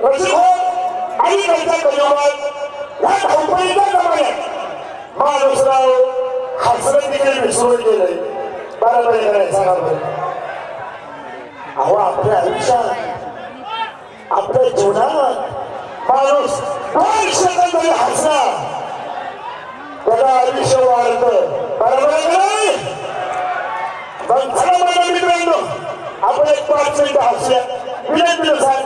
आणि त्यांच्या कलियुगात या धावपळीच्या जमान्यात माणूसराव हसरत देखील विसरून गेले. बरोबर आहे सांगा बरं. अहो आपल्या आयुष्यात आपल्या जीवनात माणूस 2 सेकंद जरी हसला त्याला आयुष्य वाढतं. बरोबर आहे नाही? मग चला माझ्या मित्रांनो आपण एक 5 मिनिटं हसूया. विनंती साहेब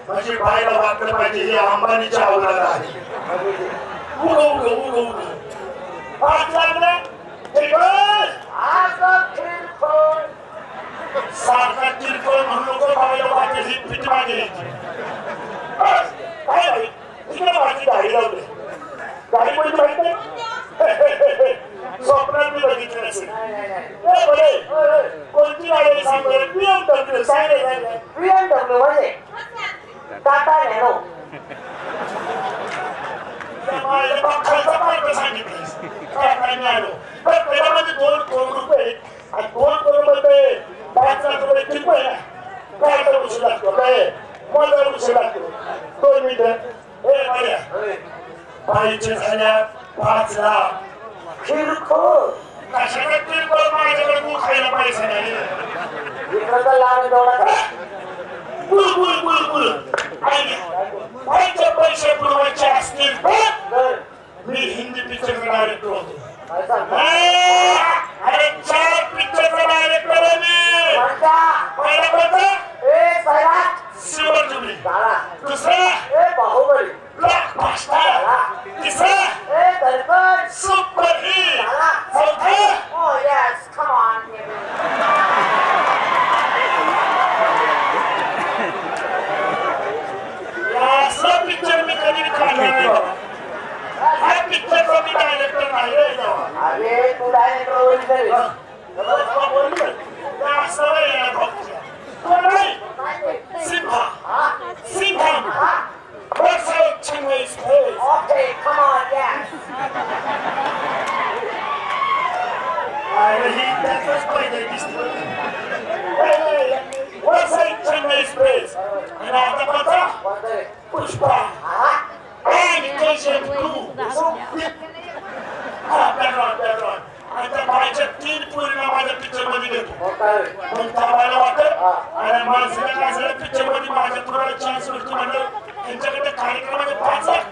म्हणजे पाहायला वाटलं पाहिजे हे अंबानीच्या अवलाद आहे. सारखा किरकोळ म्हणून लोक पाहायला पाहिजे ही फिट मागे काय इकडे माझी गाडी लावली. गाडी कोणती माहिती नाही स्वप्नात मी बघितलं नसेल. कोणती गाडी सांग BMW सांगितलं. BMW म्हणजे टाटा नॅनो. खर्चा मार्ग सांगितलं टाटा नॅनो. पण त्याच्यामध्ये 2 करोड रुपये आणि 2 करोड मध्ये 5 लाख रुपये किती आहे. काय तर उशीर लागतो काय मला उशीर लागतो. 2 मिनिटं हे माझ्या बाईचे झाल्या 5 लाख. किरकोळ कशाला किरकोळ माझ्याकडे तू खायला पैसा नाही. इकडचा लाभ तेवढा पैसे पैसे पुरवायचे असतील मी हिंदी पिक्चरचा डायरेक्टर होतो. अरे 4 पिक्चरचा डायरेक्टर आहे मी. पहिला कोणता शिवजुबली, दुसरा बाहुबली, ब्लॉकबस्टर, तिसरा सुपर हिट, चौथा पिक्चर मी कधी काढला नाही. हा पिक्चरचा मी डायरेक्टर नाही. अरे तू director Simha. Simha. What's out Chinese face? Okay, come on, yes. That was quite a what's out Chinese face? And after that, Pushpa. And Asian crew. Better on. आता माझ्या 3 पूर्ण माझ्या पिक्चर मध्ये घेतो. मग थांबायला वाटत आणि माणसाला काय झालं पिक्चर मध्ये माझ्या थोडा चान्स भेटतो म्हणलं त्यांच्याकडे कार्यक्रमामध्ये 5 लाख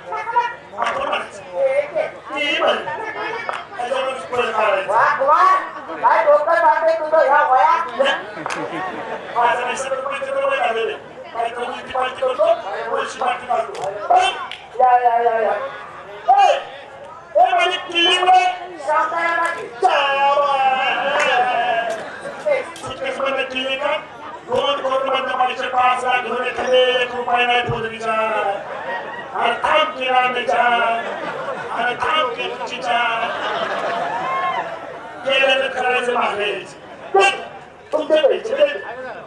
आपण म्हणायचं ती म्हण त्याच्यावर पुढे काढायचं. काय डोकं जाते तुझं ह्या वयात. माझं नैसर्गिक पैसे वय झालेले काय कधी पार्टी करतो पैसे पार्टी काढतो. या माझी टीम सुटकेसमध्ये केली का 2 करोड मधल्या पैसे 5 लाख घेऊन एखादे 1 रुपया नाही फोजरीचा आणि थांब किराण्याचा आणि थांब केळीचा केलं तर करायचं मागेच तुमचे पैसे.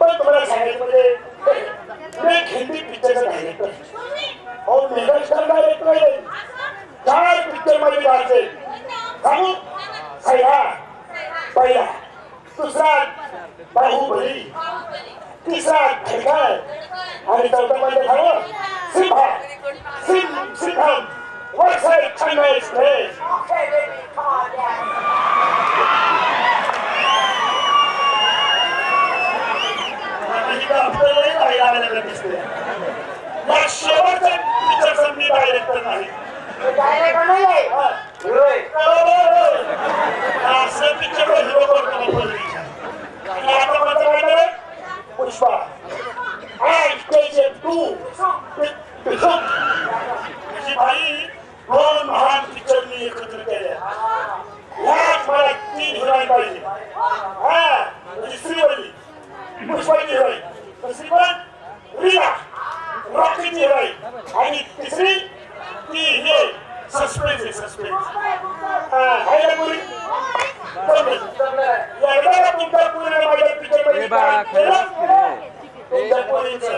पण तुम्हाला सांगायचं म्हणजे एक हिंदी पिक्चरचा डायरेक्टर मेगास्टार डायरेक्टर आहे. 4 पिक्चर मध्ये जायचंय सांगू सह्या पहिला दुसरा बाहुबली तिसरा धडकन आणि चौथा म्हणजे झालं सिंहा सिंहम वरसाई चेन्नई एक्सप्रेस शेवटचा पिक्चरचा मी डायरेक्टर नाही डायरेक्टर नाही आहे असं पिक्चर हिरो करतो आता माझं म्हणणार पुष्पा भाई दोन महान पिक्चर मी एकत्र केल्या यात मला 3 हिरोईन पाहिजे हा म्हणजे श्रीवल्ली पुष्पाची हिरोईन दुसरी पण रीना रॉकीची हिरोईन आणि तिसरी ती हे सस्पेन्स आहे सस्पेन्स आहे ना पुरी एकदा तुमच्या पुरीने माझ्या पिक्चर मध्ये तुमच्या पुरीचं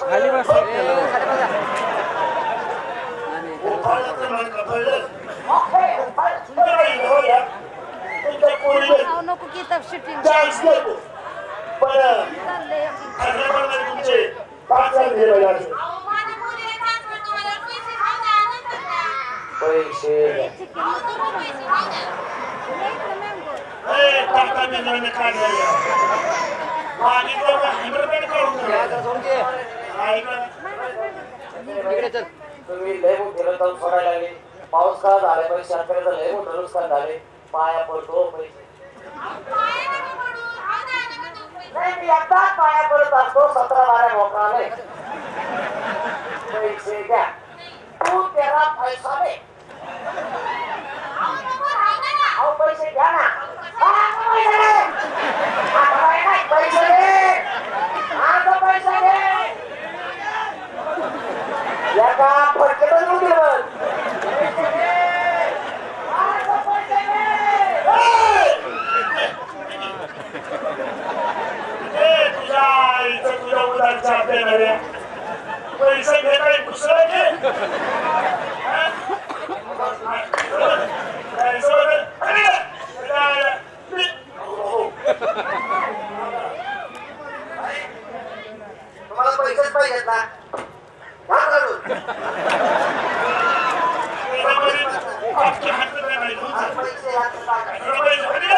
खाली बस तुमच्या पुरीने नको की तब शूटिंग चान्स देतो पण तुमचे 5,000 दिले पैसे तुम्ही लय मोठे रक्कम सोडायला लागले पाऊस काळ झाले पैसे शेतकऱ्याचं लय मोठं नुकसान झाले पाया पडतो पैसे नाही मी एकदाच पाया पडत असतो 17-12 मोकळाने पैसे द्या तू तेरा पैसा दे अहो पैसे घ्या ना पैसे दे आता पैसे दे एका फटकेतच उठेल तुझ्या मुलांचा आपल्या पैसे घेता दुसरं घे तुम्हाला पैसेच पाहिजेत ना पैसे